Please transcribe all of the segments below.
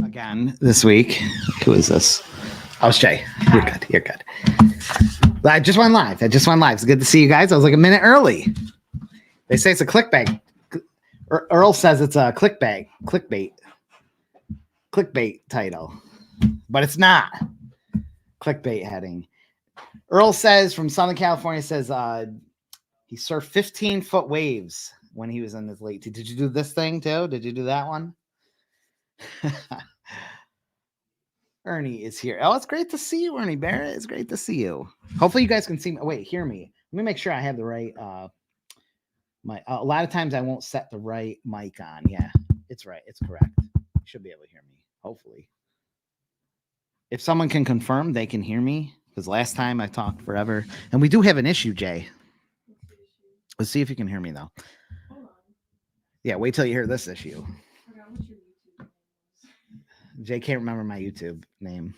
again this week. Who is this? Oh, it's Jay. You're good. You're good. I just went live. It's good to see you guys. I was like a minute early. They say it's a clickbait. Earl says it's a clickbait title, but it's not. Clickbait heading. Earl says from Southern California says he surfed 15-foot waves when he was in his late. Did you do this thing too? Did you do that one? Ernie is here. Oh, it's great to see you, Ernie Barrett. It's great to see you. Hopefully you guys can see me. Wait, hear me. Let me make sure I have the right a lot of times I won't set the right mic on. Yeah, it's right. It's correct. You should be able to hear me, hopefully. If someone can confirm they can hear me, because last time I talked forever. And we do have an issue, Jay. Let's see if you can hear me, though. Yeah, wait till you hear this issue. Jay can't remember my YouTube name.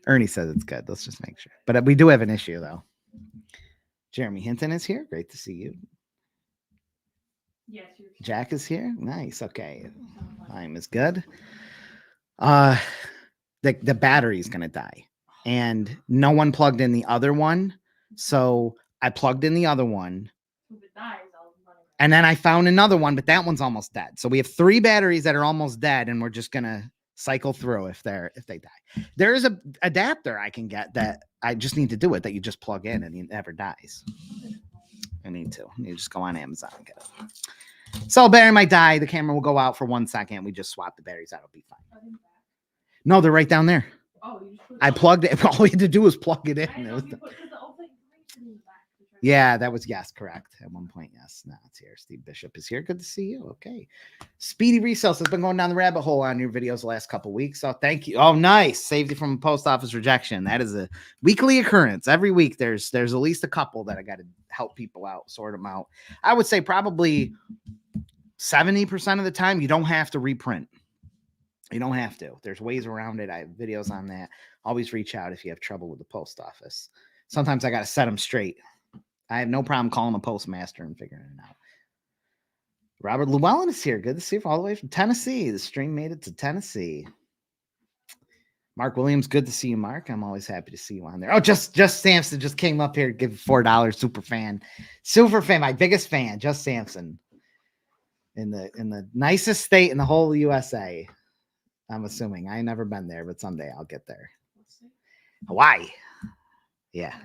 Ernie says it's good. Let's just make sure. But we do have an issue, though. Jeremy Hinton is here. Great to see you. Yes, Jack is here. Nice. Okay. Time is good. The battery is going to die. And no one plugged in the other one. So I plugged in the other one. If it dies, and then I found another one, but that one's almost dead. So we have 3 batteries that are almost dead, and we're just gonna cycle through if they die. There is a adapter I can get that I just need to do it, that you just plug in and it never dies. I need to. You just go on Amazon and get it. So battery might die. The camera will go out for 1 second. We just swap the batteries out. It'll be fine. No, they're right down there. Oh, I plugged it. All we had to do was plug it in. Yeah, that was correct. At one point, yes. Now it's here. Steve Bishop is here. Good to see you. Okay. Speedy Resales has been going down the rabbit hole on your videos the last couple of weeks. So thank you. Oh, nice. Saved you from a post office rejection. That is a weekly occurrence. Every week there's at least a couple that I got to help people out, sort them out. I would say probably 70% of the time you don't have to reprint. You don't have to. There's ways around it. I have videos on that. Always reach out if you have trouble with the post office. Sometimes I got to set them straight. I have no problem calling a postmaster and figuring it out. Robert Llewellyn is here. Good to see you all the way from Tennessee. The stream made it to Tennessee. Mark Williams, good to see you, Mark. I'm always happy to see you on there. Oh, just Sampson just came up here to give $4. Super fan, my biggest fan, Just Sampson. In the nicest state in the whole USA. I'm assuming. I ain't never been there, but someday I'll get there. Hawaii. Yeah.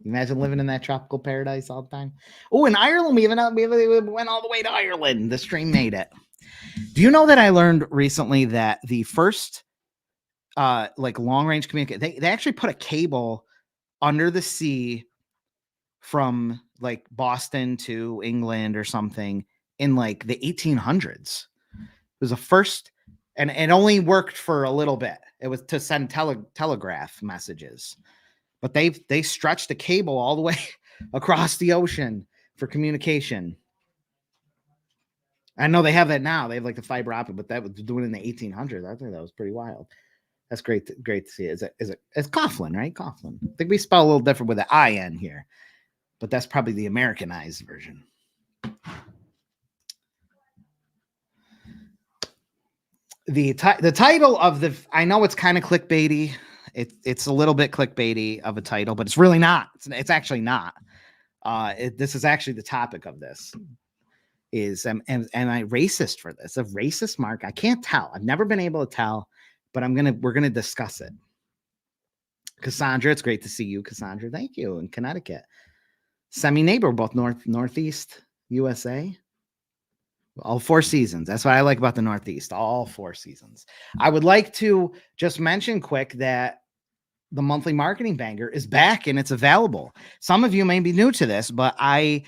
Imagine living in that tropical paradise all the time. Oh, in Ireland, we went all the way to Ireland. The stream made it. Do you know that I learned recently that the first long range communication, they actually put a cable under the sea from like Boston to England or something in like the 1800s. It was the first, and it only worked for a little bit. It was to send telegraph messages. But they stretched a cable all the way across the ocean for communication. I know they have that now. They have like the fiber optic, but that was doing it in the 1800s. I think that was pretty wild. That's great to see. It's Coughlin, right? Coughlin. I think we spell a little different with the IN here, but that's probably the Americanized version. The title of I know it's kind of clickbaity. It's a little bit clickbaity of a title, but it's really not. It's actually not. This is actually the topic of this. Am I racist for this? A racist mark? I can't tell. I've never been able to tell, but we're gonna discuss it. Cassandra, it's great to see you, Cassandra. Thank you. In Connecticut. Semi-neighbor, both Northeast USA. All 4 seasons. That's what I like about the Northeast. All 4 seasons. I would like to just mention quick that the monthly marketing banger is back and it's available. Some of you may be new to this, but I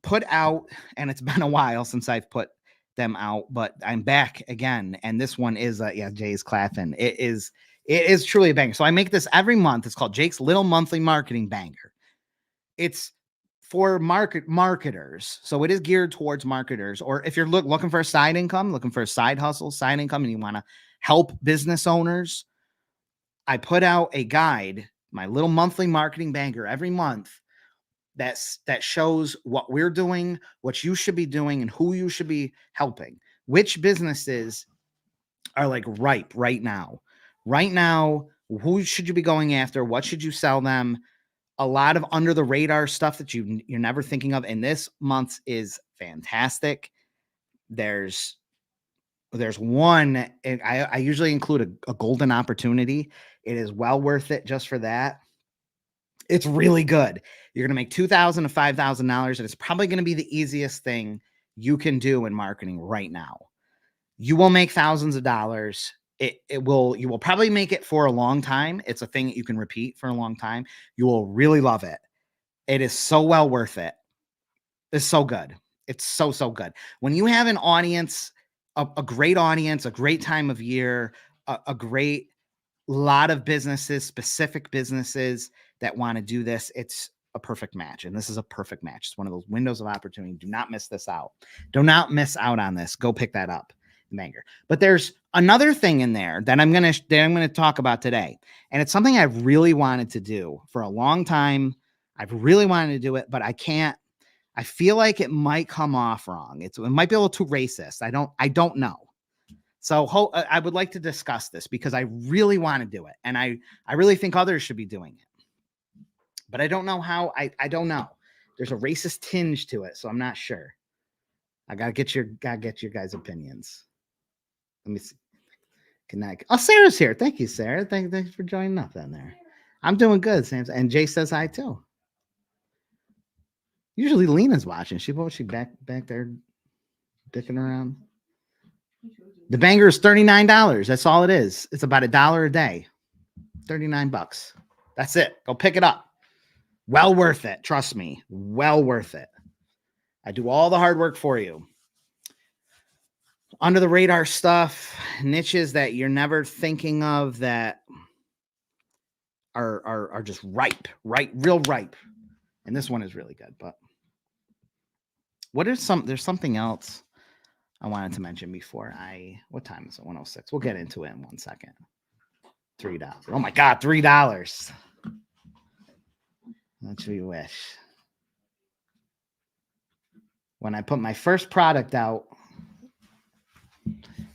put out, and it's been a while since I've put them out, but I'm back again. And this one is, Jay's clapping. It is truly a banger. So I make this every month. It's called Jake's Little Monthly Marketing Banger. It's for marketers. So it is geared towards marketers, or if you're looking for a side income, looking for a side hustle, side income, and you want to help business owners, I put out a guide, my little monthly marketing banger every month that shows what we're doing, what you should be doing, and who you should be helping, which businesses are like ripe right now. Right now, who should you be going after? What should you sell them? A lot of under the radar stuff that you're never thinking of. And this month is fantastic. There's one, I usually include a golden opportunity. It is well worth it just for that. It's really good. You're going to make $2,000 to $5,000, and it's probably going to be the easiest thing you can do in marketing right now. You will make thousands of dollars. You will probably make it for a long time. It's a thing that you can repeat for a long time. You will really love it. It is so well worth it. It's so good. It's so good. When you have an audience, a great audience, a great time of year, a great lot of businesses, specific businesses that want to do this, it's a perfect match. And this is a perfect match. It's one of those windows of opportunity. Do not miss this out. Do not miss out on this. Go pick that up. Banger. But there's another thing in there that I'm going to talk about today. And it's something I've really wanted to do for a long time. I've really wanted to do it, but I can't. I feel like it might come off wrong. It might be a little too racist. I don't know. So I would like to discuss this because I really want to do it. And I really think others should be doing it. But I don't know how. I don't know. There's a racist tinge to it, so I'm not sure. I gotta get your guys' opinions. Let me see. Oh, Sarah's here. Thank you, Sarah. Thanks for joining up in there. I'm doing good, Sam. And Jay says hi too. Usually Lena's watching. She back there dicking around. The banger is $39. That's all it is. It's about $1 a day. $39. That's it. Go pick it up. Well worth it. Trust me. Well worth it. I do all the hard work for you. Under the radar stuff, niches that you're never thinking of that are just ripe, real ripe. And this one is really good. But there's something else I wanted to mention before what time is it? 1:06. We'll get into it in 1 second. $3. Oh my God, $3. What you wish. When I put my first product out,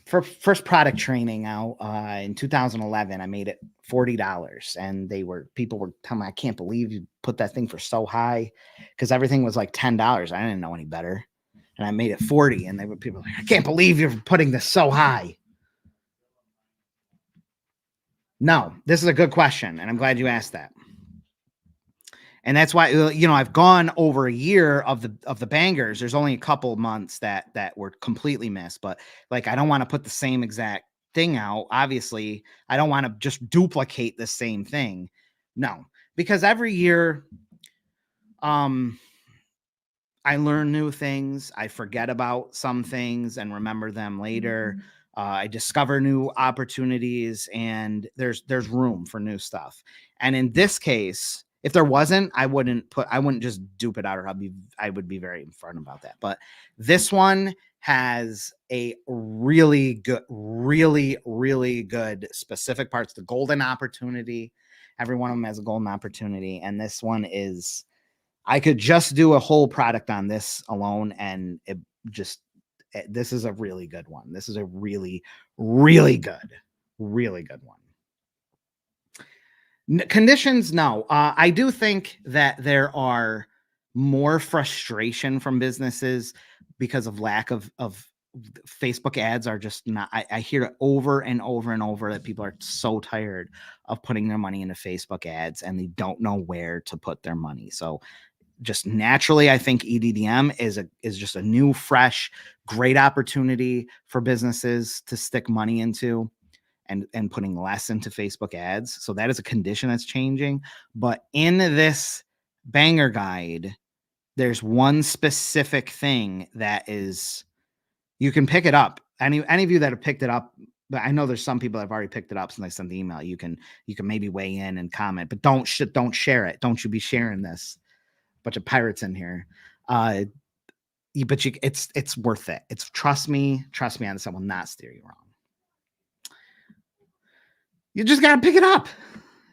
first product training out in 2011, I made it $40, and people were telling me, I can't believe you put that thing for so high, because everything was like $10. I didn't know any better, and I made it 40, and people were like, I can't believe you're putting this so high. No, this is a good question, and I'm glad you asked that. And that's why, I've gone over a year of the bangers. There's only a couple months that were completely missed, but like, I don't want to put the same exact thing out. Obviously, I don't want to just duplicate the same thing. No, because every year, I learn new things. I forget about some things and remember them later. I discover new opportunities, and there's room for new stuff. And in this case, if there wasn't, I wouldn't just dupe it out, or I would be very upfront about that. But this one has a really good, really, really good specific parts. The golden opportunity. Every one of them has a golden opportunity. And this one is, I could just do a whole product on this alone, and this is a really good one. This is a really, really good one. Conditions, no. I do think that there are more frustration from businesses because of lack of Facebook ads are just not. I hear it over and over and over that people are so tired of putting their money into Facebook ads, and they don't know where to put their money. So just naturally, I think EDDM is just a new, fresh, great opportunity for businesses to stick money into, and putting less into Facebook ads. So that is a condition that's changing. But in this banger guide, there's one specific thing that is, you can pick it up. Any of you that have picked it up, but I know there's some people that have already picked it up since I sent the email. You can maybe weigh in and comment, but don't share it. Don't you be sharing this. Bunch of pirates in here. But it's worth it. Trust me on this. I will not steer you wrong. You just got to pick it up.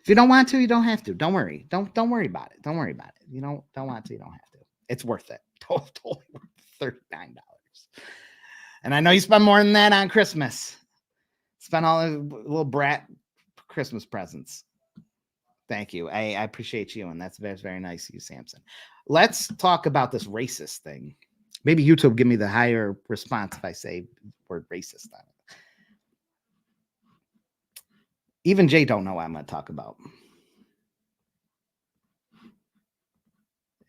If you don't want to, you don't have to. Don't worry. Don't worry about it. Don't worry about it. You don't want to, you don't have to. It's worth it. Totally worth $39. And I know you spend more than that on Christmas. Spent all the little brat Christmas presents. Thank you. I appreciate you, and that's very nice of you, Samson. Let's talk about this racist thing. Maybe YouTube give me the higher response if I say word racist on it. Even Jay don't know what I'm going to talk about.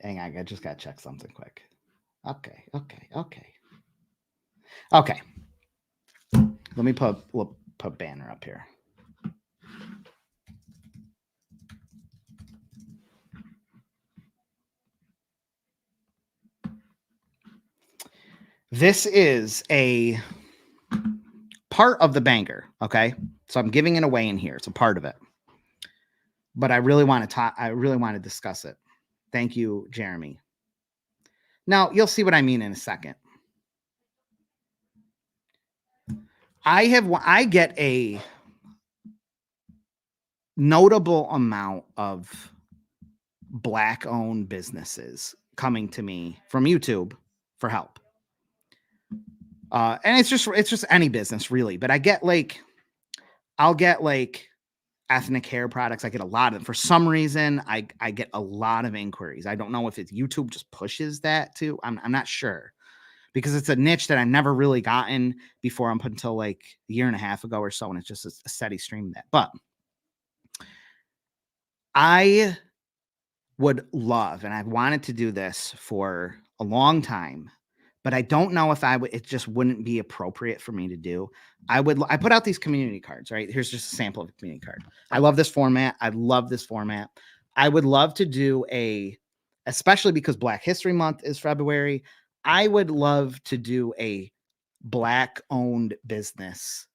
Hang on, I just got to check something quick. Okay. Let me put banner up here. This is a part of the banger, okay? So I'm giving it away in here. It's a part of it. But I really want to talk. I really want to discuss it. Thank you, Jeremy. Now, you'll see what I mean in a second. I get a notable amount of Black-owned businesses coming to me from YouTube for help. And it's just any business really, but I'll get like ethnic hair products. I get a lot of, for some reason, I get a lot of inquiries. I don't know if it's YouTube just pushes that too. I'm not sure, because it's a niche that I've never really gotten before up until like a year and a half ago or so. And it's just a steady stream of that. But I would love, and I've wanted to do this for a long time, but I don't know if it just wouldn't be appropriate for me to do. I put out these community cards, right? Here's just a sample of a community card. I love this format. I love this format. I would love to do especially because Black History Month is February, I would love to do a Black-owned business.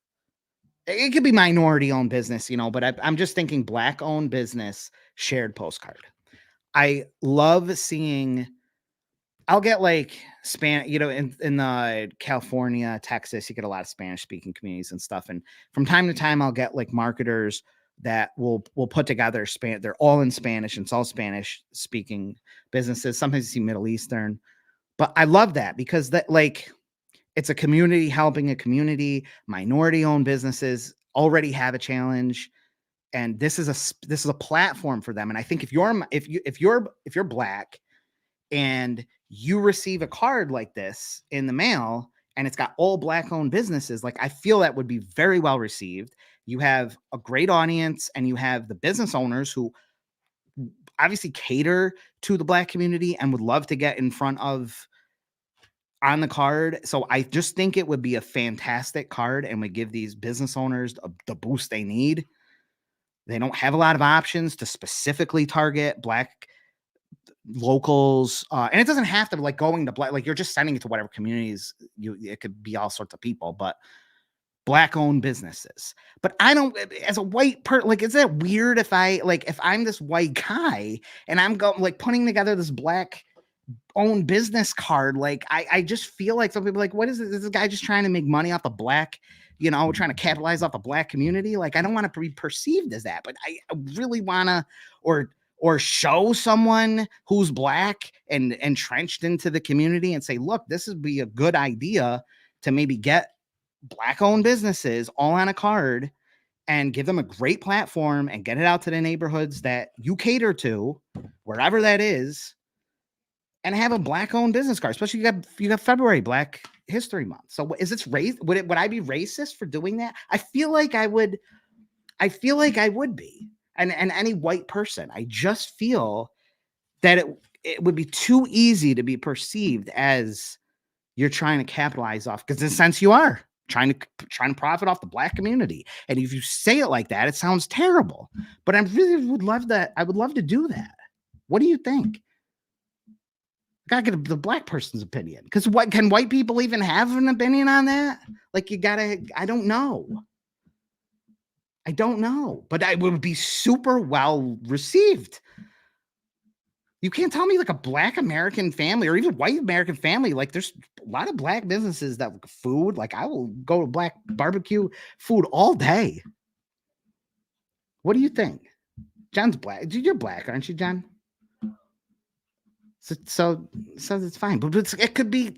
It could be minority-owned business, but I'm just thinking Black-owned business shared postcard. I love seeing... I'll get like in California, Texas, you get a lot of Spanish speaking communities and stuff. And from time to time, I'll get like marketers that will put together they're all in Spanish, and it's all Spanish speaking businesses. Sometimes you see Middle Eastern, but I love that because it's a community helping a community. Minority owned businesses already have a challenge, and this is a platform for them. And I think if you're Black and you receive a card like this in the mail and it's got all Black-owned businesses, like I feel that would be very well received. You have a great audience, and you have the business owners who obviously cater to the Black community and would love to get in front of on the card. So I just think it would be a fantastic card and would give these business owners the boost they need. They don't have a lot of options to specifically target Black locals, and it doesn't have to be like going to Black, like you're just sending it to whatever communities it could be all sorts of people, but Black-owned businesses. But I don't, as a white person, like, is that weird if I'm this white guy and I'm putting together this Black-owned business card? Like, I just feel like some people like, what is it? Is this guy just trying to make money off the Black, trying to capitalize off the Black community? Like, I don't want to be perceived as that, but I really want to, or show someone who's Black and entrenched into the community and say, look, this would be a good idea to maybe get Black-owned businesses all on a card and give them a great platform and get it out to the neighborhoods that you cater to, wherever that is, and have a Black-owned business card. Especially you got February, Black History Month. So is this race? Would I be racist for doing that? I feel like I would be. And any white person, I just feel that it would be too easy to be perceived as you're trying to capitalize off, because in a sense you are trying to profit off the Black community. And if you say it like that, it sounds terrible. But I really would love that. I would love to do that. What do you think? I gotta get the Black person's opinion, because can white people even have an opinion on that? Like, I don't know. But I would be super well received. You can't tell me like a Black American family or even white American family. Like, there's a lot of Black businesses that food. Like, I will go to Black barbecue food all day. What do you think? John's Black. You're Black, aren't you, John? So it's fine, but it could be.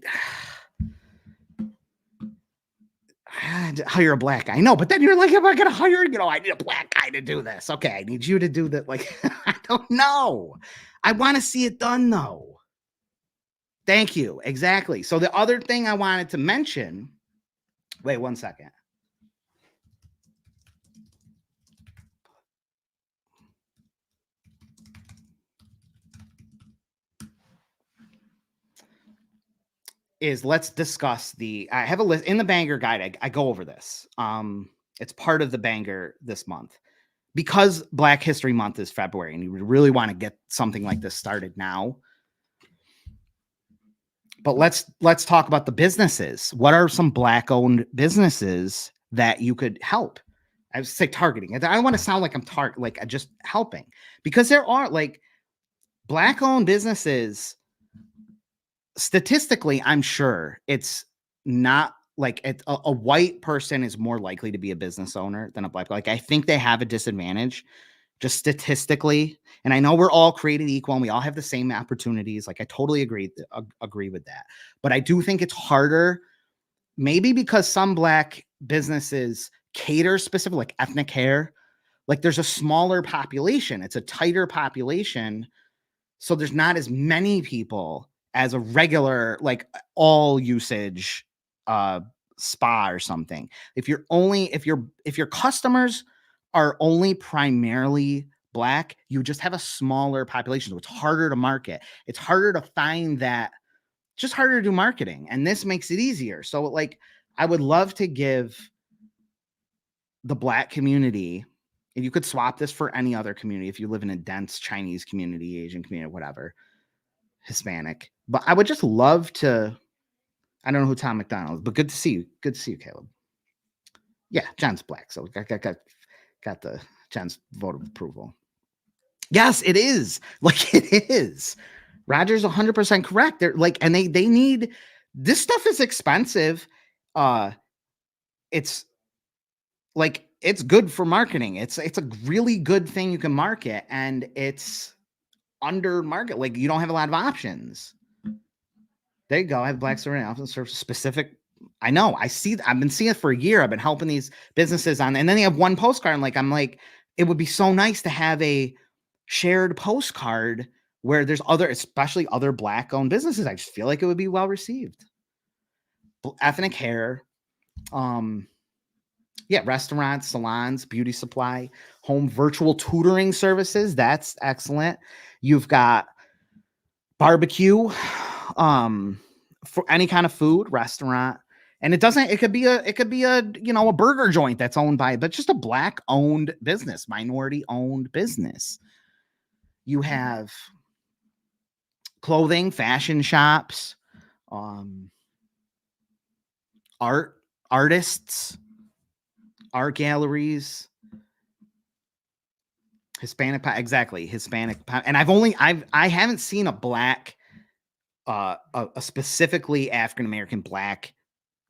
hire a black guy. No, but then you're like, am I gonna hire, I need a black guy to do this. Okay, I need you to do that. Like, I don't know. I want to see it done though. Thank you. Exactly. So the other thing I wanted to mention, wait 1 second. Is let's discuss I have a list in the banger guide. I go over this. It's part of the banger this month because Black History Month is February and you really want to get something like this started now. But let's talk about the businesses. What are some black owned businesses that you could help? I would say targeting. I don't want to sound like I'm just helping, because there are like black owned businesses. Statistically, I'm sure it's not like a white person is more likely to be a business owner than a black. Like I think they have a disadvantage just statistically. And I know we're all created equal and we all have the same opportunities. Like I totally agree with that. But I do think it's harder, maybe because some black businesses cater specific, like ethnic hair. Like there's a smaller population. It's a tighter population. So there's not as many people as a regular, like all usage spa or something. If your customers are only primarily black, you just have a smaller population. So it's harder to market. It's harder to find that, just harder to do marketing. And this makes it easier. So like, I would love to give the black community, and you could swap this for any other community. If you live in a dense Chinese community, Asian community, whatever, Hispanic, but I would just love to, I don't know who Tom McDonald is, but good to see you. Good to see you, Caleb. Yeah, John's black. So got the John's vote of approval. Yes, it is. Like it is. Roger's 100% correct. They're like, and they need, this stuff is expensive. It's like, it's good for marketing. It's a really good thing you can market, and it's under market. Like you don't have a lot of options. There you go. I have black serving often serve specific. I know. I've been seeing it for a year. I've been helping these businesses on, and then they have one postcard. And I'm like, it would be so nice to have a shared postcard where there's especially other black owned businesses. I just feel like it would be well received. Ethnic hair, restaurants, salons, beauty supply, home virtual tutoring services. That's excellent. You've got barbecue, for any kind of food restaurant. And it could be a burger joint that's owned by, but just a black owned business, minority owned business. You have clothing, fashion shops, artists, art galleries, Hispanic, exactly. Hispanic. And I haven't seen a black, a specifically African-American black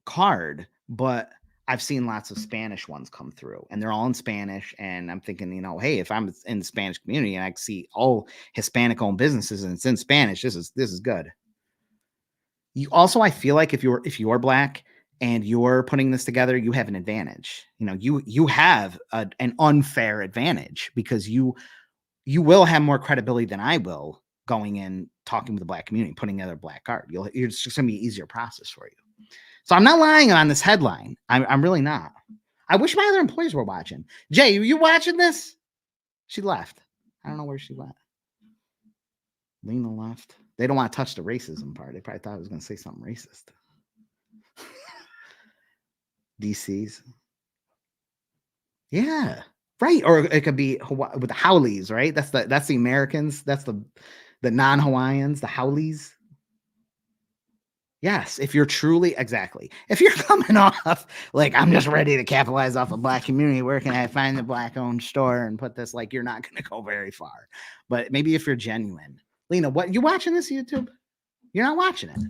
card, but I've seen lots of Spanish ones come through, and they're all in Spanish. And I'm thinking, hey, if I'm in the Spanish community and I see all Hispanic owned businesses and it's in Spanish, this is good. You also, I feel like if you're black and you're putting this together, you have an advantage. You have an unfair advantage because you will have more credibility than I will going in, talking with the black community, putting together a black card. It's just going to be an easier process for you. So I'm not lying on this headline. I'm really not. I wish my other employees were watching. Jay, are you watching this? She left. I don't know where she went. Lena left. They don't want to touch the racism part. They probably thought I was going to say something racist. DC's. Yeah. Right. Or it could be with the Howleys, right? That's the Americans. That's the non-Hawaiians, the Howleys. Yes, if you're truly, exactly. If you're coming off like, I'm just ready to capitalize off a black community, where can I find the black owned store and put this, like, you're not going to go very far. But maybe if you're genuine. Lena, what, you watching this YouTube? You're not watching it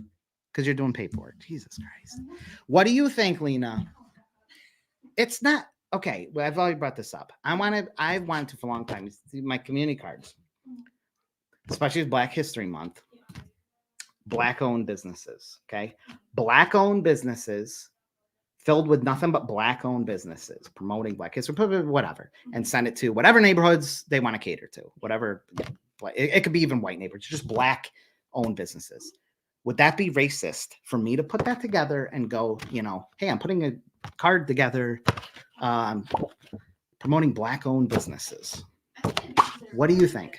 because you're doing paperwork. Jesus Christ. What do you think, Lena? It's not, okay, well, I've already brought this up. I've wanted to for a long time. My community cards, especially with Black History Month. Black-owned businesses, okay? Black-owned businesses filled with nothing but black owned businesses promoting Black history, whatever, and send it to whatever neighborhoods they want to cater to, whatever. It could be even white neighborhoods, just black owned businesses. Would that be racist for me to put that together and go, hey, I'm putting a card together promoting black owned businesses? What do you think?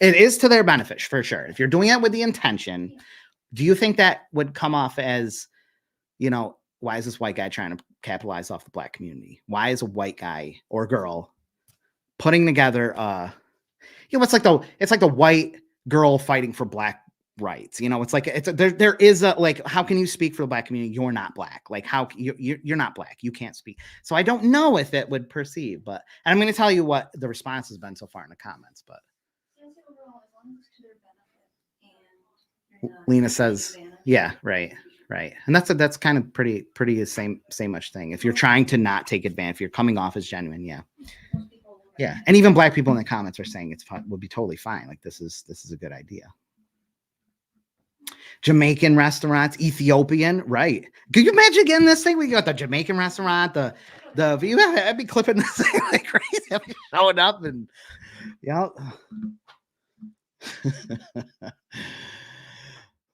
It is to their benefit, for sure. If you're doing it with the intention, do you think that would come off as, why is this white guy trying to capitalize off the black community? Why is a white guy or girl putting together it's like the white girl fighting for black rights? It's like there is a, like, how can you speak for the black community? You're not black. Like, how you're not black. You can't speak. So I don't know if it would perceive, but, and I'm going to tell you what the response has been so far in the comments, but Lena says, yeah, right. And that's kind of pretty the same much thing. If you're trying to not take advantage, if you're coming off as genuine, yeah. And even black people in the comments are saying would be totally fine. Like, this is a good idea. Jamaican restaurants, Ethiopian, right? Could you imagine getting this thing? We got the Jamaican restaurant, I'd be clipping this thing like crazy. I'd be showing up and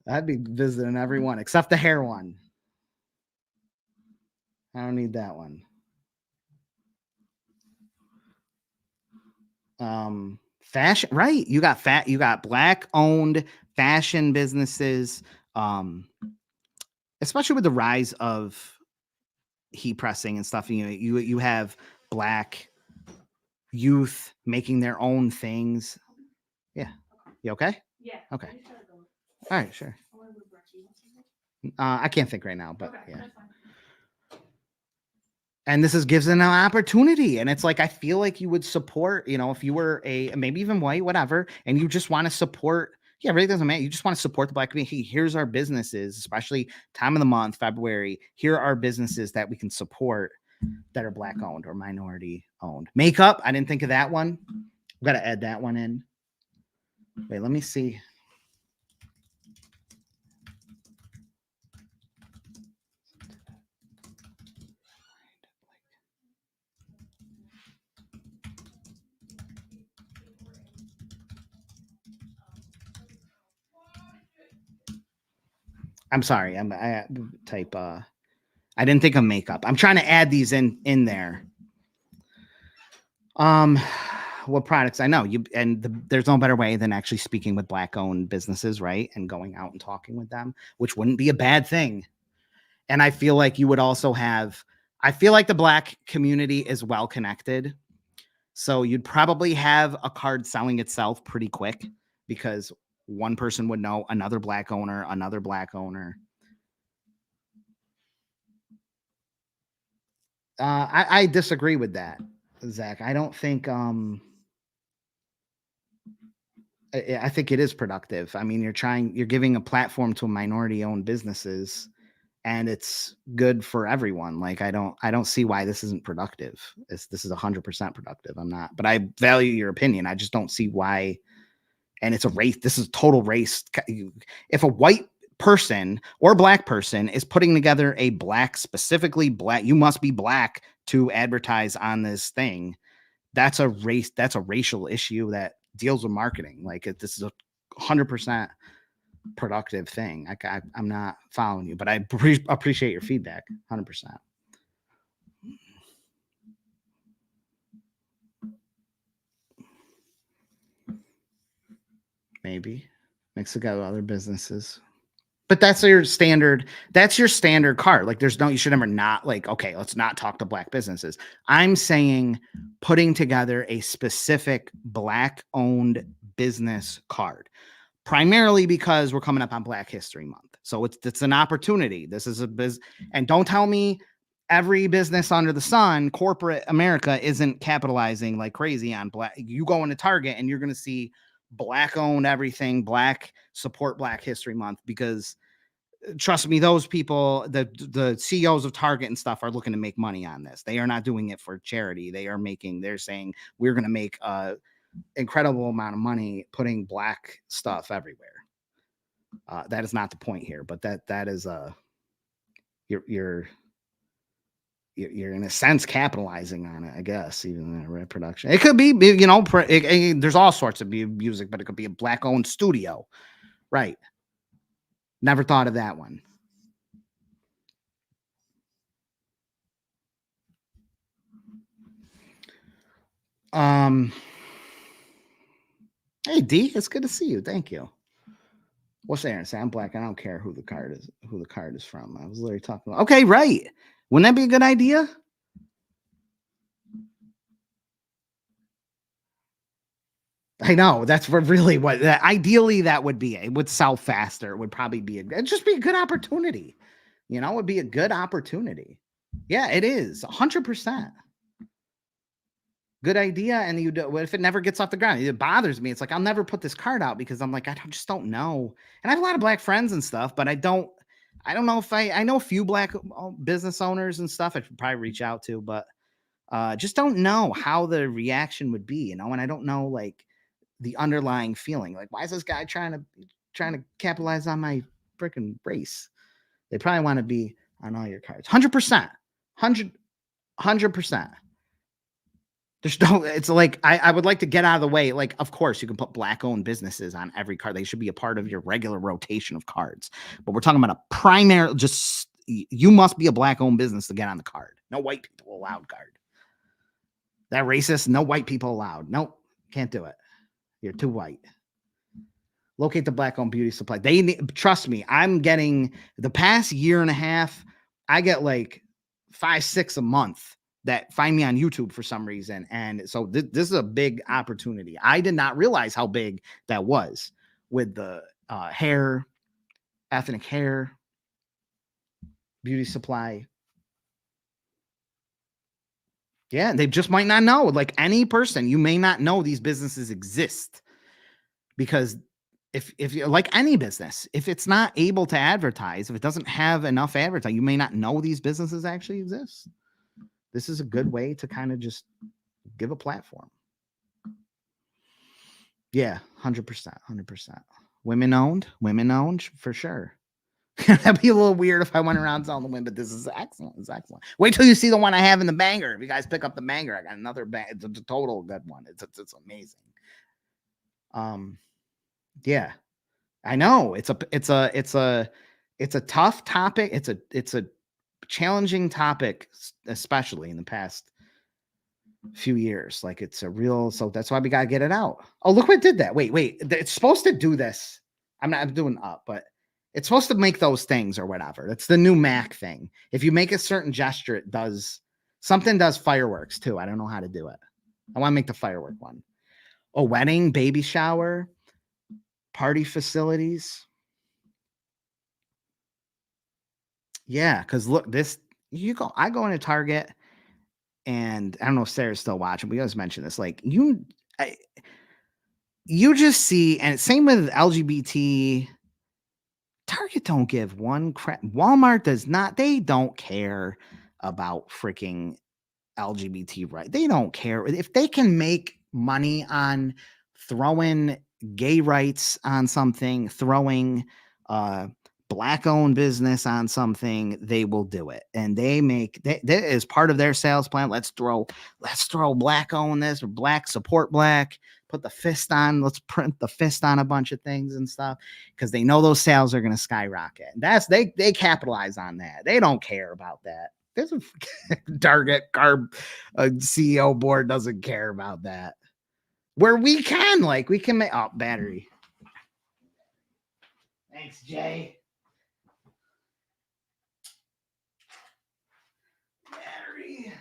I'd be visiting everyone except the hair one. I don't need that one. Fashion, right? You got black owned fashion businesses, especially with the rise of heat pressing and stuff. You have black youth making their own things. Yeah. You okay? Yeah. Okay. All right, sure. I can't think right now, but okay, yeah. And this gives them an opportunity. And it's like, I feel like you would support, if you were maybe even white, whatever, and you just want to support, it really doesn't matter. You just want to support the black community. Here's our businesses, especially time of the month, February. Here are businesses that we can support that are black owned or minority owned. Makeup. I didn't think of that one. We've got to add that one in. Wait, let me see. I'm sorry. I type. I didn't think of makeup. I'm trying to add these in there. What products? I know there's no better way than actually speaking with black owned businesses, right? And going out and talking with them, which wouldn't be a bad thing. And I feel like you would also I feel like the black community is well connected. So you'd probably have a card selling itself pretty quick because one person would know another black owner. I disagree with that, Zach. I don't think, I think it is productive. I mean, you're giving a platform to minority owned businesses, and it's good for everyone. Like, I don't see why this isn't productive. This is 100% productive. I'm not, but I value your opinion. I just don't see why. And it's a race. This is total race. If a white person or black person is putting together a specifically black, you must be black to advertise on this thing. That's a racial issue that deals with marketing. Like, this is 100% productive thing. I'm not following you, but I appreciate your feedback. 100%. Maybe mix together other businesses, but that's your standard card. Like, you should never not, like, okay, let's not talk to black businesses. I'm saying putting together a specific black owned business card, primarily because we're coming up on Black History Month. So it's an opportunity. This is a business. And don't tell me every business under the sun, corporate America, isn't capitalizing like crazy on black. You go into Target and you're going to see black owned everything, black support Black History Month, because trust me, those people, the CEOs of Target and stuff, are looking to make money on this. They are not doing it for charity. They're saying we're going to make incredible amount of money putting black stuff everywhere. That is not the point here, but that is you're you're in a sense capitalizing on it, I guess, even in reproduction. It could be, there's all sorts of music, but it could be a black owned studio. Right. Never thought of that one. Hey D, it's good to see you. Thank you. What's Aaron say? I'm black. I don't care who the card is from. I was literally talking about. Okay, right. Wouldn't that be a good idea? I know that's really what ideally that would be. It would sell faster. It would probably be it'd just be a good opportunity. You know, it would be a good opportunity. Yeah, it is 100%. Good idea. And you do, if it never gets off the ground, it bothers me. It's like I'll never put this card out because I'm like, just don't know. And I have a lot of black friends and stuff, but I don't know if I know a few black business owners and stuff I should probably reach out to, but just don't know how the reaction would be, you know, and I don't know like the underlying feeling. Like, why is this guy trying to capitalize on my freaking race? They probably want to be on all your cards. 100%. 100%. There's no, it's like, I would like to get out of the way. Like, of course, you can put black owned businesses on every card. They should be a part of your regular rotation of cards. But we're talking about a primary, just you must be a black owned business to get on the card. No white people allowed card. That racist, no white people allowed. Nope, can't do it. You're too white. Locate the black owned beauty supply. Trust me, I'm getting the past year and a half, I get like 5, 6 a month that find me on YouTube for some reason. And so this is a big opportunity. I did not realize how big that was with the hair, ethnic hair, beauty supply. Yeah, they just might not know. Like any person, you may not know these businesses exist because if you like any business, if it's not able to advertise, if it doesn't have enough advertising, you may not know these businesses actually exist. This is a good way to kind of just give a platform. Yeah, 100%, 100%. Women owned for sure. That'd be a little weird if I went around telling the women, but this is excellent. It's excellent. Wait till you see the one I have in the banger. If you guys pick up the banger, I got another bang. It's a total good one. It's amazing. Yeah, I know it's a tough topic. It's a challenging topic, especially in the past few years. Like it's a real, so that's why we gotta get it out. Oh, look what did that. Wait, it's supposed to do this. I'm doing up, but it's supposed to make those things or whatever. It's the new Mac thing. If you make a certain gesture, it does something, does fireworks too. I don't know how to do it. I want to make the firework one. A wedding, baby shower, party facilities. Yeah, because look, I go into Target, and I don't know if Sarah's still watching. We always mention this. Like you just see, and same with LGBT. Target don't give one crap. Walmart does not. They don't care about freaking LGBT right. They don't care if they can make money on throwing gay rights on something, throwing black owned business on something. They will do it, and that is part of their sales plan. Let's throw black owned this, or black support black. Put the fist on. Let's print the fist on a bunch of things and stuff because they know those sales are going to skyrocket. They capitalize on that. They don't care about that. There's a Target CEO board doesn't care about that. Where we can make battery. Thanks, Jay. Battery.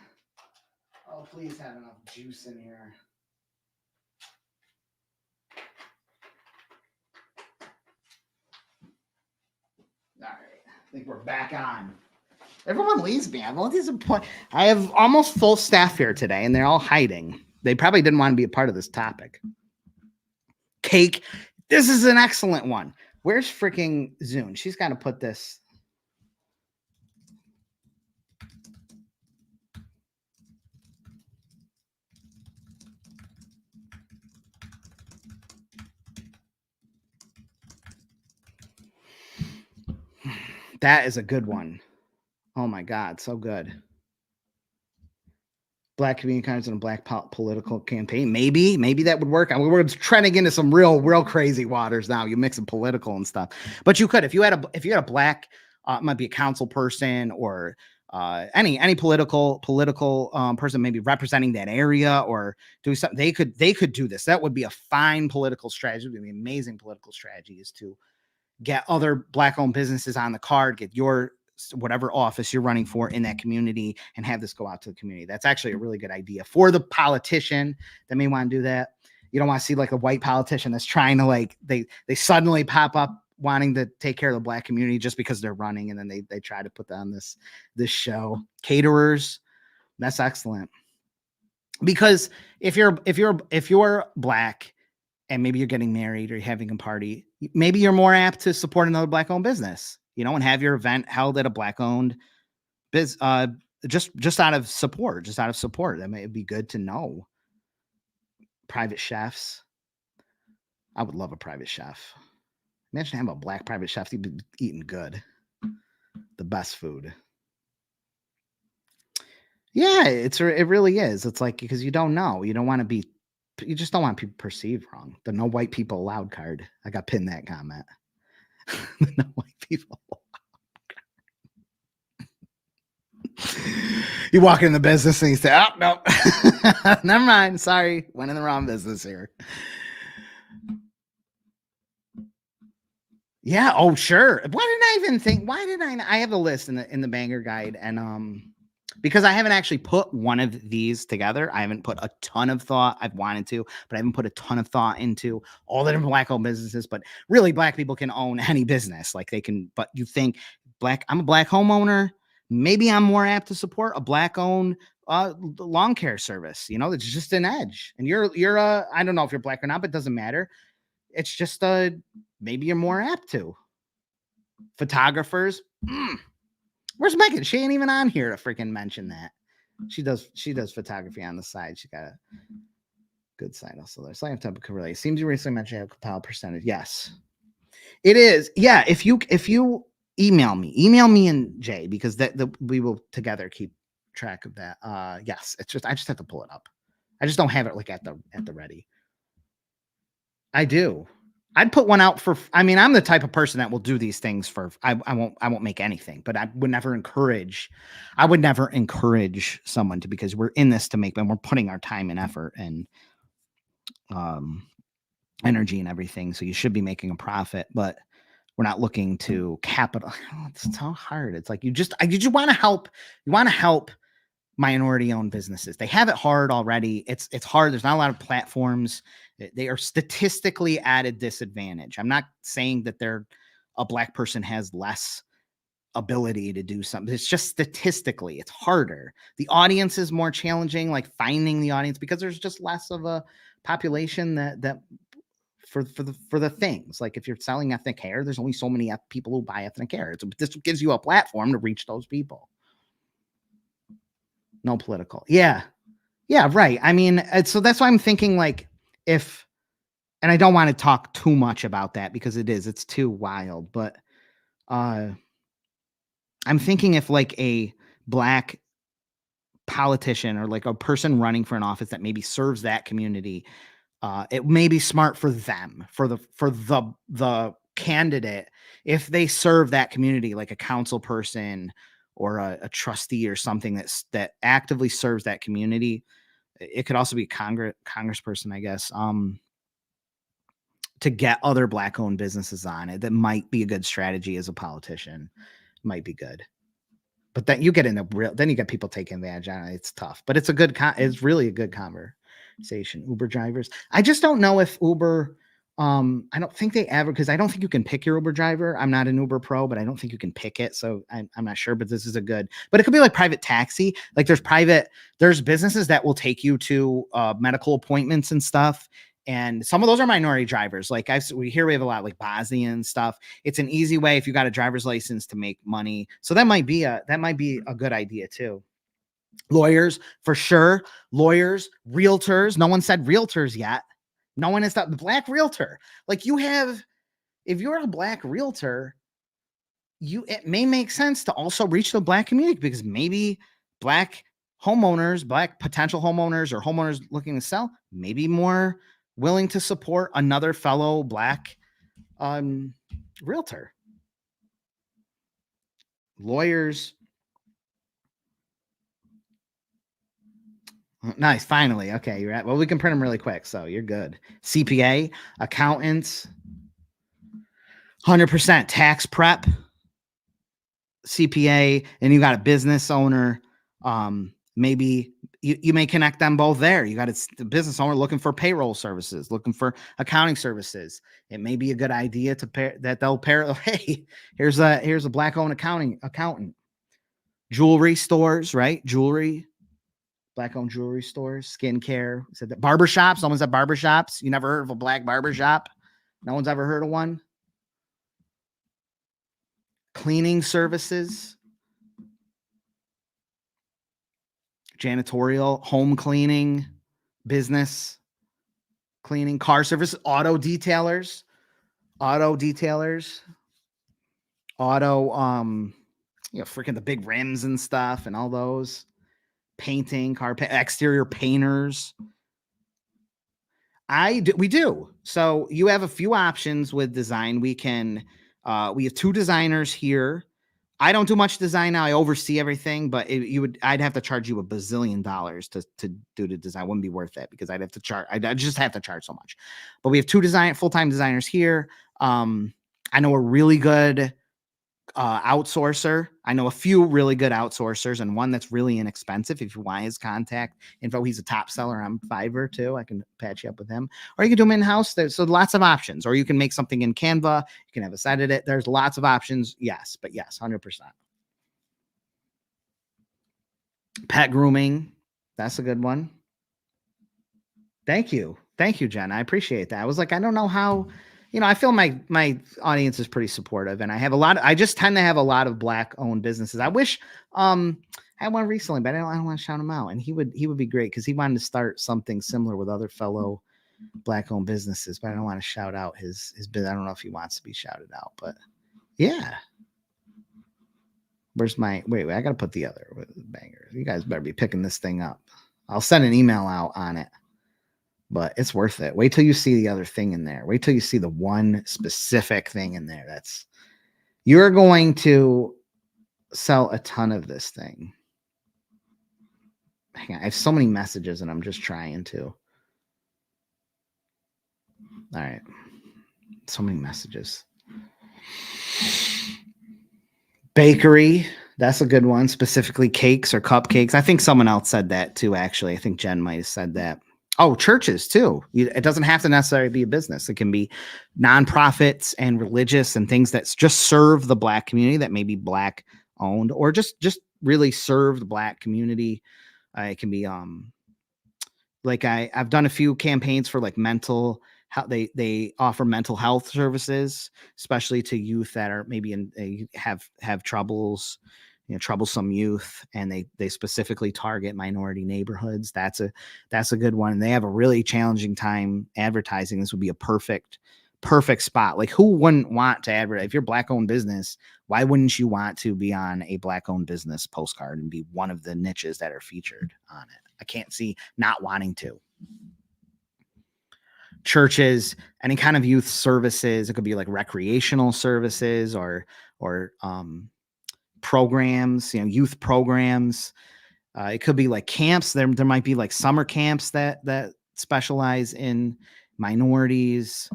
Oh, please have enough juice in here. All right, I think we're back on. Everyone leaves me. I have almost full staff here today, and they're all hiding. They probably didn't want to be a part of this topic. Cake. This is an excellent one. Where's freaking Zune? She's got to put this. That is a good one. Oh my God, so good. Black community cards in a black political campaign. Maybe that would work. I mean, we're trending into some real crazy waters now. You mix some political and stuff, but you could if you had a black, it might be a council person or any political person maybe representing that area or doing something. They could do this. That would be a fine political strategy. It would be an amazing political strategy is to get other black owned businesses on the card, get your whatever office you're running for in that community and have this go out to the community. That's actually a really good idea for the politician that may want to do that. You don't want to see like a white politician that's trying to like, they suddenly pop up wanting to take care of the black community just because they're running. And then they try to put on this show. Caterers. That's excellent. Because if you're black and maybe you're getting married or you're having a party, maybe you're more apt to support another black owned business, you know, and have your event held at a black owned business, just out of support, That may be good to know. Private chefs. I would love a private chef. Imagine having a black private chef. He'd be eating good. The best food. Yeah, it really is. It's like, because you don't know. You just don't want people perceived wrong. The no white people allowed card. I got pinned that comment. No white people allowed. You walk in the business and you say, oh, no, never mind. Sorry. Went in the wrong business here. Yeah. Oh, sure. Why didn't I even think? I have the list in the banger guide, and because I haven't actually put one of these together. I haven't put a ton of thought. I've wanted to, but I haven't put a ton of thought into all the different black owned businesses. But really, black people can own any business. Like they can. But you think I'm a black homeowner. Maybe I'm more apt to support a black owned lawn care service. You know, it's just an edge. And you're I don't know if you're black or not, but it doesn't matter. It's just maybe you're more apt to. Photographers. Where's Megan? She ain't even on here to freaking mention that. She does photography on the side. She got a good side also there. So I have to relate. Seems you recently mentioned a compile percentage. Yes, it is. Yeah. If you email me and Jay, because we will together keep track of that. Yes, it's just I just have to pull it up. I just don't have it like at the ready. I do. I'd put one out for. I mean, I'm the type of person that will do these things for. I won't make anything, but I would never encourage. I would never encourage someone to, because we're in this to make, and we're putting our time and effort and energy and everything. So you should be making a profit, but we're not looking to capital. It's so hard. It's like you just want to help. You want to help minority-owned businesses. They have it hard already. It's hard. There's not a lot of platforms. They are statistically at a disadvantage. I'm not saying that a black person has less ability to do something. It's just statistically, it's harder. The audience is more challenging, like finding the audience, because there's just less of a population that for the things. Like if you're selling ethnic hair, there's only so many people who buy ethnic hair. This gives you a platform to reach those people. No political. Yeah, right. I mean, so that's why I'm thinking like and I don't want to talk too much about that because it's too wild, but I'm thinking if like a black politician or like a person running for an office that maybe serves that community, it may be smart for them, for the candidate, if they serve that community, like a council person or a trustee or something that actively serves that community. It could also be congressperson, I guess, to get other black owned businesses on it. That might be a good strategy as a politician. Might be good. But then you get then you get people taking advantage on it. It's tough, but it's it's really a good conversation. Uber drivers. I just don't know if Uber, I don't think they ever, because I don't think you can pick your Uber driver. I'm not an Uber pro, but I don't think you can pick it. So I'm not sure, but this is but it could be like private taxi. Like there's businesses that will take you to medical appointments and stuff. And some of those are minority drivers. Like we have a lot like Bosnian and stuff. It's an easy way if you got a driver's license to make money. So that might be a good idea too. Lawyers, for sure. Lawyers, realtors. No one said realtors yet. No one has thought the black realtor. Like if you're a black realtor, it may make sense to also reach the black community, because maybe black homeowners, black potential homeowners or homeowners looking to sell, maybe more willing to support another fellow black realtor. Lawyers. Nice. Finally. Okay. You're at, well, we can print them really quick. So you're good. CPA, accountants, 100% tax prep, CPA, and you got a business owner. Maybe you may connect them both there. You got a business owner looking for payroll services, looking for accounting services. It may be a good idea to pair that they'll pair. Hey, here's a black owned accountant. Jewelry stores, right? Jewelry, black owned jewelry stores, skincare. Said that barbershops. Someone said barbershops. You never heard of a black barbershop? No one's ever heard of one. Cleaning services, janitorial, home cleaning, business cleaning, car service, auto detailers, freaking the big rims and stuff and all those, painting, exterior painters. We do. So you have a few options with design. We have 2 designers here. I don't do much design now. I oversee everything, but I'd have to charge you $1 bazillion to do the design. It wouldn't be worth it because I'd just have to charge so much. But we have 2 full-time designers here. I know a really good outsourcer. I know a few really good outsourcers and one that's really inexpensive. If you want his contact info, he's a top seller on Fiverr too. I can patch you up with him, or you can do him in-house. So lots of options, or you can make something in Canva. You can have us edit it. There's lots of options. Yes, 100%. Pet grooming. That's a good one. Thank you, Jen. I appreciate that. I was like, I don't know how. I feel my audience is pretty supportive, and I just tend to have a lot of black owned businesses. I wish I had one recently, but I don't want to shout him out. And he would be great because he wanted to start something similar with other fellow black owned businesses, but I don't want to shout out his business. I don't know if he wants to be shouted out, but yeah. Where's my wait, I gotta put the other banger. You guys better be picking this thing up. I'll send an email out on it. But it's worth it. Wait till you see the other thing in there. Wait till you see the one specific thing in there. You're going to sell a ton of this thing. Hang on, I have so many messages and I'm just trying to. All right. So many messages. Bakery. That's a good one. Specifically cakes or cupcakes. I think someone else said that too, actually. I think Jen might have said that. Oh, churches too. It doesn't have to necessarily be a business. It can be nonprofits and religious and things that just serve the black community that may be black owned, or just really serve the black community. It can be like I've done a few campaigns for like mental health. They offer mental health services, especially to youth that are maybe have troubles. Troublesome youth, and they specifically target minority neighborhoods. That's a good one. And they have a really challenging time advertising. This would be a perfect spot. Like, who wouldn't want to advertise? If you're black owned business, why wouldn't you want to be on a black owned business postcard and be one of the niches that are featured on it? I can't see not wanting to. Churches, any kind of youth services. It could be like recreational services or programs, youth programs. It could be like camps. There might be like summer camps that specialize in minorities.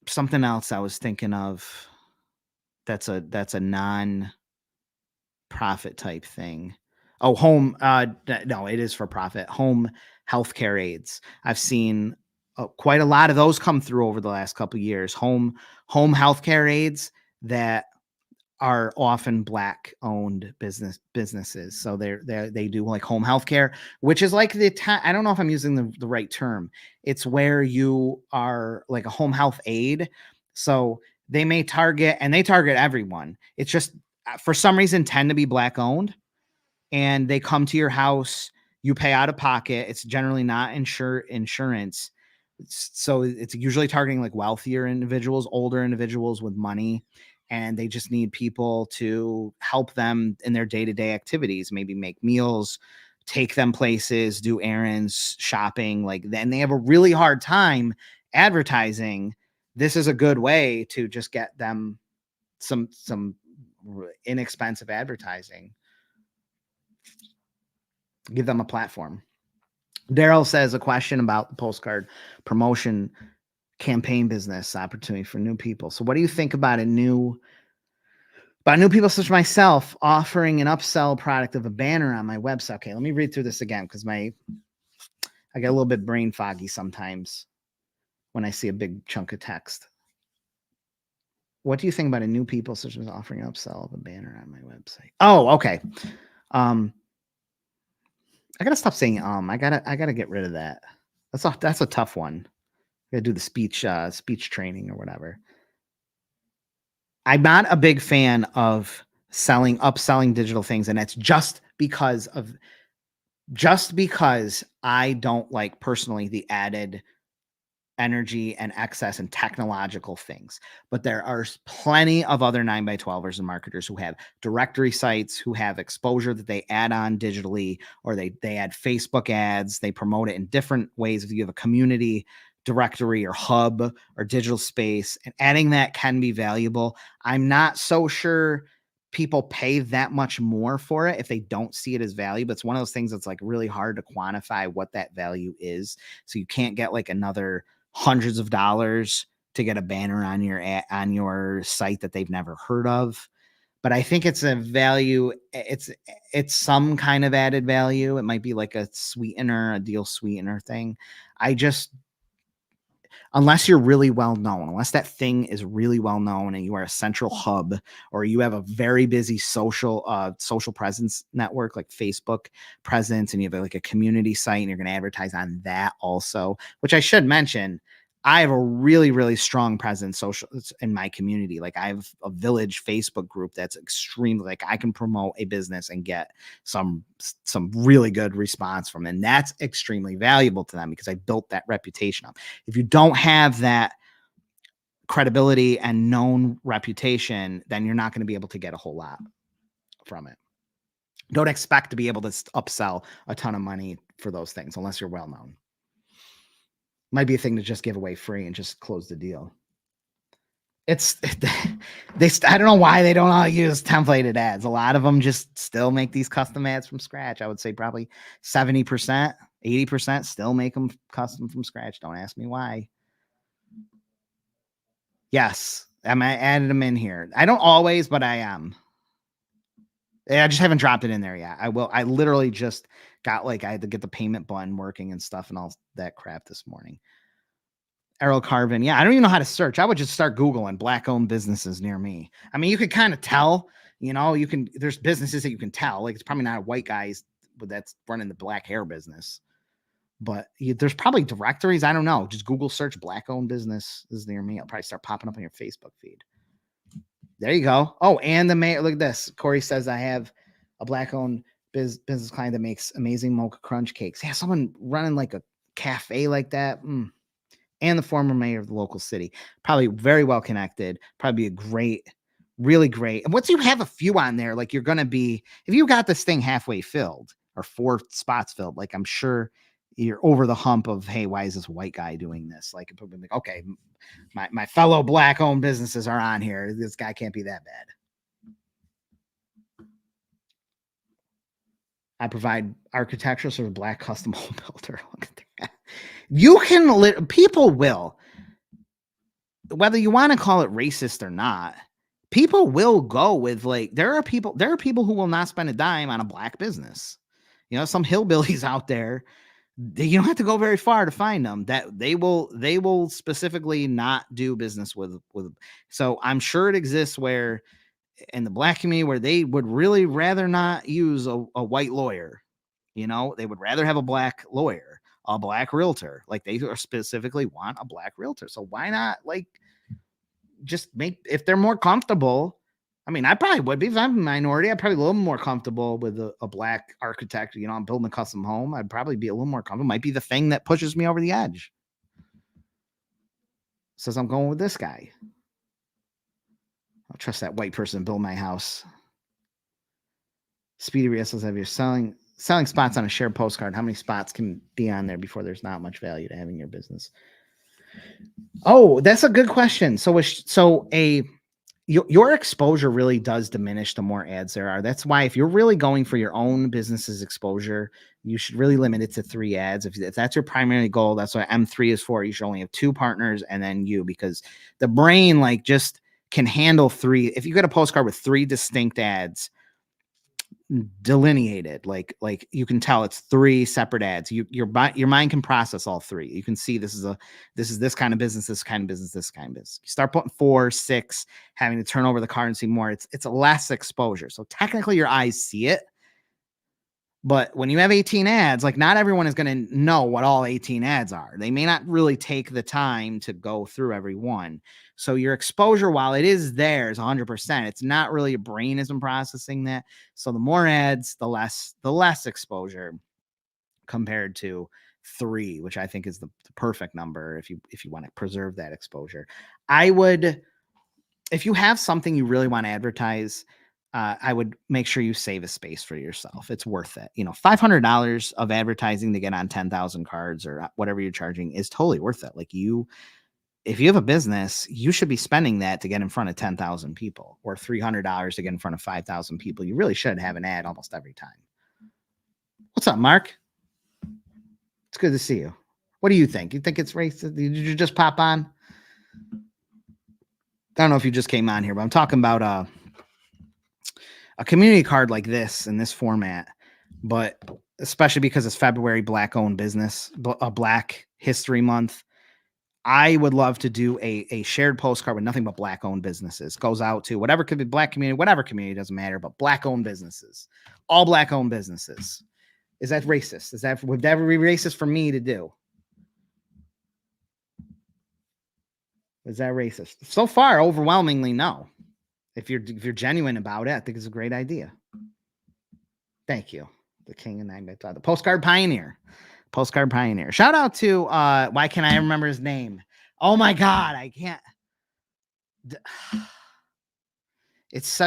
Something else I was thinking of that's a non-profit type thing. Oh, home. No, it is for profit. Home healthcare aids. I've seen quite a lot of those come through over the last couple of years. Home healthcare aids that are often black owned businesses. So they do like home healthcare, which is like I don't know if I'm using the right term. It's where you are like a home health aid. So they may target everyone. It's just for some reason tend to be black owned, and they come to your house. You pay out of pocket. It's generally not insurance. So it's usually targeting like wealthier individuals, older individuals with money. and they just need people to help them in their day-to-day activities, maybe make meals, take them places, do errands, shopping. Like, then they have a really hard time advertising. This is a good way to just get them some inexpensive advertising. Give them a platform. Daryl says a question about the postcard promotion campaign business opportunity for new people. So what do you think about new people such as myself offering an upsell product of a banner on my website? Okay, let me read through this again, because I get a little bit brain foggy sometimes when I see a big chunk of text. What do you think about a new people such as offering an upsell of a banner on my website? Oh, okay. I gotta stop saying I gotta get rid of that. That's a tough one. I gotta do the speech training or whatever. I'm not a big fan of upselling digital things, and that's just because I don't like personally the added energy and excess and technological things. But there are plenty of other 9x12ers and marketers who have directory sites, who have exposure that they add on digitally, or they add Facebook ads, they promote it in different ways. If you have a community directory or hub or digital space, and adding that can be valuable. I'm not so sure people pay that much more for it if they don't see it as value, but it's one of those things that's like really hard to quantify what that value is. So you can't get like another hundreds of dollars to get a banner on your site that they've never heard of. But I think it's a value. It's some kind of added value. It might be like a deal sweetener thing. Unless you're really well known, unless that thing is really well known and you are a central hub, or you have a very busy social presence network like Facebook presence, and you have like a community site and you're going to advertise on that also, which I should mention, I have a really, really strong presence social in my community. Like, I have a village Facebook group that's extremely, like, I can promote a business and get some really good response from it. And that's extremely valuable to them because I built that reputation up. If you don't have that credibility and known reputation, then you're not going to be able to get a whole lot from it. Don't expect to be able to upsell a ton of money for those things unless you're well known. Might be a thing to just give away free and just close the deal. I don't know why they don't all use templated ads. A lot of them just still make these custom ads from scratch. I would say probably 70%, 80% still make them custom from scratch. Don't ask me why. Yes, I added them in here. I don't always, but I am. I just haven't dropped it in there yet. I will. I literally just got I had to get the payment button working and stuff and all that crap this morning. Errol Carvin. Yeah, I don't even know how to search. I would just start Googling black-owned businesses near me. I mean, you could kind of tell, there's businesses that you can tell. Like, it's probably not a white guy that's running the black hair business. But there's probably directories. I don't know. Just Google search black-owned business is near me. I'll probably start popping up on your Facebook feed. There you go. Oh, and the mayor. Look at this. Corey says I have a black-owned business client that makes amazing mocha crunch cakes. Yeah, someone running like a cafe like that. And the former mayor of the local city. Probably very well connected. Probably really great. And once you have a few on there, like, you're going to be, if you got this thing halfway filled or 4 spots filled, like, I'm sure you're over the hump of, hey, why is this white guy doing this? Like, okay, my fellow black-owned businesses are on here. This guy can't be that bad. I provide architectural sort of black custom home builder. Look at that. You can people will, whether you want to call it racist or not, people will go with, there are people who will not spend a dime on a black business. Some hillbillies out there, you don't have to go very far to find them, that they will specifically not do business with. So I'm sure it exists where in the black community where they would really rather not use a white lawyer. They would rather have a black lawyer, a black realtor. Like, they specifically want a black realtor. So why not, just if they're more comfortable? I mean, I probably would be. If I'm a minority, I'd probably be a little more comfortable with a black architect. I'm building a custom home. I'd probably be a little more comfortable. Might be the thing that pushes me over the edge. Says I'm going with this guy. I'll trust that white person to build my house. Speedy Reels, have your selling spots on a shared postcard. How many spots can be on there before there's not much value to having your business? Oh, that's a good question. Your exposure really does diminish the more ads there are. That's why if you're really going for your own business's exposure, you should really limit it to 3 ads. If that's your primary goal, that's what M3 is for. You should only have 2 partners and then you, because the brain like just can handle 3. If you get a postcard with 3 distinct ads delineated, like you can tell it's 3 separate ads. Your mind can process all 3. You can see this is this kind of business, this kind of business, this kind of business. You start putting 4, 6, having to turn over the card and see more. It's a less exposure. So technically your eyes see it. But when you have 18 ads, like not everyone is going to know what all 18 ads are. They may not really take the time to go through every one. So your exposure, while it is there, is 100%. It's not really your brain isn't processing that. So the more ads, the less exposure compared to 3, which I think is the perfect number if you want to preserve that exposure. I would, if you have something you really want to advertise, I would make sure you save a space for yourself. It's worth it. $500 of advertising to get on 10,000 cards or whatever you're charging is totally worth it. Like if you have a business, you should be spending that to get in front of 10,000 people, or $300 to get in front of 5,000 people. You really should have an ad almost every time. What's up, Mark? It's good to see you. What do you think? You think it's racist? Did you just pop on? I don't know if you just came on here, but I'm talking about a community card like this in this format, but especially because it's February, Black owned business, a Black History Month. I would love to do a shared postcard with nothing but Black owned businesses. Goes out to whatever could be Black community, whatever community, doesn't matter, but Black owned businesses, all Black owned businesses. Is that racist? Would that be racist for me to do? Is that racist? So far, overwhelmingly, no. If you're genuine about it, I think it's a great idea. Thank you. The King and 9x5, the Postcard Pioneer. Postcard Pioneer. Shout out to why can't I remember his name? Oh my God, I can't. It's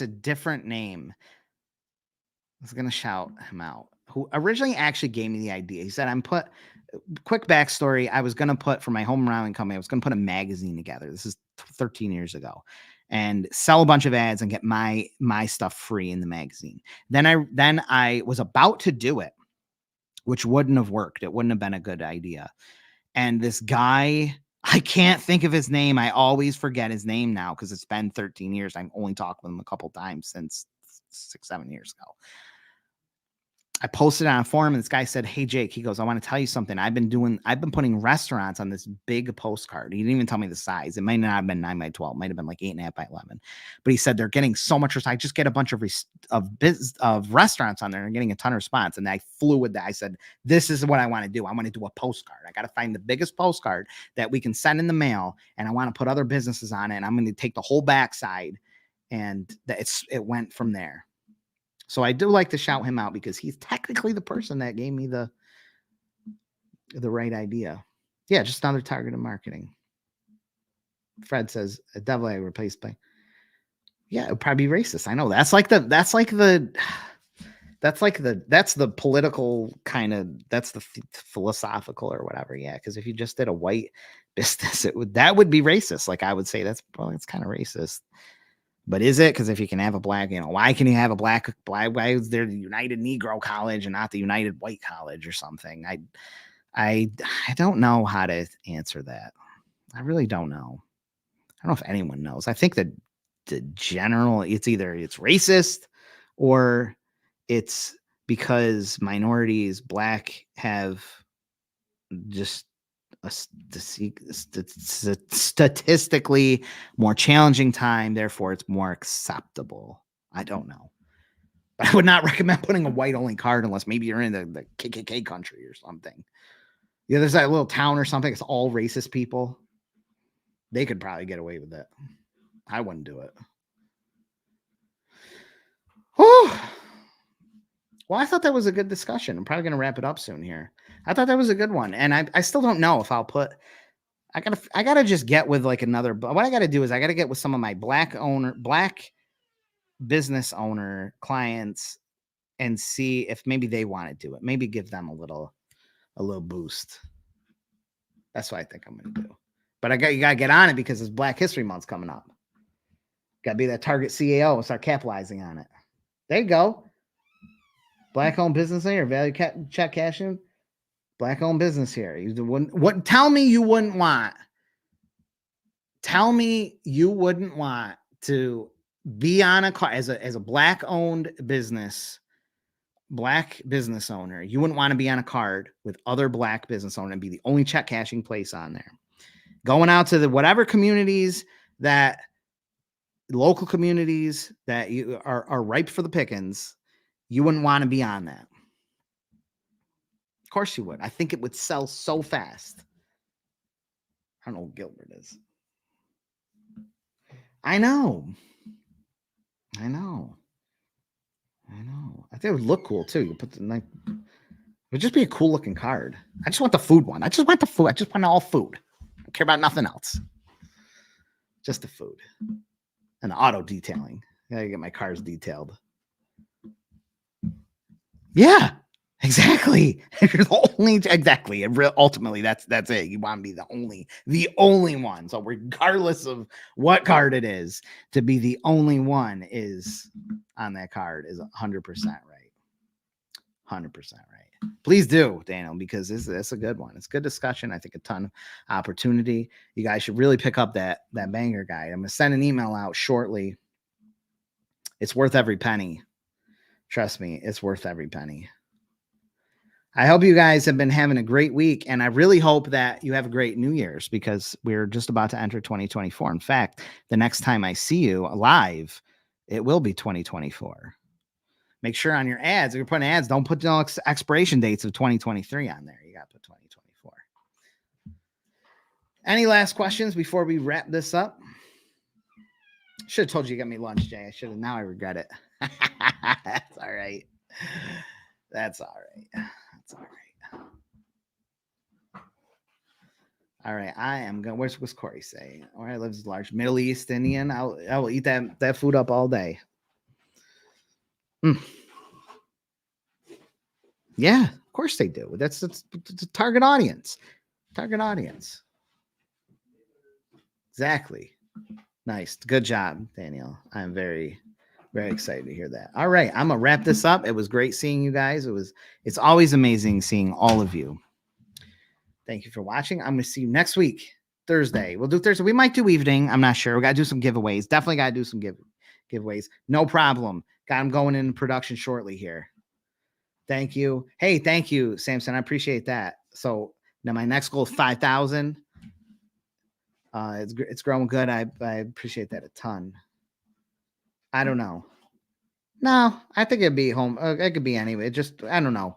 a different name. I was gonna shout him out. Who originally actually gave me the idea. He said, quick backstory. I was gonna put for my home rounding company, I was gonna put a magazine together. This is 13 years ago. And sell a bunch of ads and get my stuff free in the magazine. Then I was about to do it, which wouldn't have worked. It wouldn't have been a good idea. And this guy, I can't think of his name. I always forget his name now because it's been 13 years. I've only talked with him a couple times since 6-7 years ago. I posted on a forum and this guy said, "Hey Jake," he goes, "I want to tell you something. I've been putting restaurants on this big postcard." He didn't even tell me the size. It might not have been 9x12. It might have been like 8.5 by 11. But he said they're getting so much response. I just get a bunch of restaurants on there and getting a ton of response. And I flew with that. I said, "This is what I want to do. I want to do a postcard. I got to find the biggest postcard that we can send in the mail, and I want to put other businesses on it. And I'm going to take the whole backside." And it went from there. So I do like to shout him out because he's technically the person that gave me the right idea. Yeah, just another targeted marketing. Fred says a devil egg replaced by. Yeah, it would probably be racist. I know that's the political kind of, that's the philosophical or whatever. Yeah, because if you just did a white business, that would be racist. Like I would say it's kind of racist. But is it? Because if you can have a black, why can you have a black? Why is there the United Negro College and not the United White College or something? I don't know how to answer that. I really don't know. I don't know if anyone knows. I think that the general, it's either it's racist or it's because minorities, Black, have just a statistically more challenging time, therefore it's more acceptable. I don't know. But I would not recommend putting a white only card unless maybe you're in the KKK country or something. Yeah, there's that little town or something. It's all racist people. They could probably get away with it. I wouldn't do it. Whew. Well, I thought that was a good discussion. I'm probably going to wrap it up soon here. I thought that was a good one. And I still don't know if I'll put I gotta just get with like another. What I gotta do is I gotta get with some of my black business owner clients and see if maybe they want to do it. Maybe give them a little boost. That's what I think I'm gonna do. But you gotta get on it because it's Black History Month's coming up. Gotta be that target CAO and start capitalizing on it. There you go. Black-owned business here, value check cashing. Black-owned business here. You wouldn't. What? Tell me you wouldn't want. Tell me you wouldn't want to be on a car as a black-owned business, black business owner. You wouldn't want to be on a card with other black business owner and be the only check cashing place on there. Going out to the whatever communities that local communities that you are ripe for the pickings. You wouldn't want to be on that. Of course you would. I think it would sell so fast. I don't know what Gilbert is. I know. I think it would look cool too. You put the it would just be a cool looking card. I just want the food one. I just want the food. I just want all food. I don't care about nothing else. Just the food. And the auto detailing. I gotta get my cars detailed. Yeah, exactly. You're the only exactly. Ultimately, that's it. You want to be the only one. So regardless of what card it is, to be the only one is on that card is 100% right. 100% right. Please do, Daniel, because this is a good one. It's good discussion. I think a ton of opportunity. You guys should really pick up that banger guide. I'm gonna send an email out shortly. It's worth every penny. Trust me, it's worth every penny. I hope you guys have been having a great week, and I really hope that you have a great New Year's because we're just about to enter 2024. In fact, the next time I see you live, it will be 2024. Make sure on your ads, if you're putting ads, don't put no expiration dates of 2023 on there. You got to put 2024. Any last questions before we wrap this up? Should have told you got me lunch, Jay. I should have. Now I regret it. That's all right. That's all right. That's all right. All right. I am going. What's Corey say? Where I live is large Middle East Indian. I will eat that food up all day. Yeah, of course they do. That's the target audience. Target audience. Exactly. Nice. Good job, Daniel. I'm very, very excited to hear that. All right. I'm gonna wrap this up. It was great seeing you guys. It's always amazing seeing all of you. Thank you for watching. I'm gonna see you next week, Thursday. We'll do Thursday. We might do evening. I'm not sure. We gotta do some giveaways. Definitely gotta do some giveaways. No problem. Got them going in production shortly here. Thank you. Hey, thank you, Samson. I appreciate that. So now my next goal is 5,000. It's growing good. I appreciate that a ton. I don't know. No, I think it'd be home. It could be anyway. Just I don't know.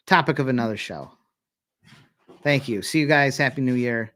Topic of another show. Thank you. See you guys. Happy New Year.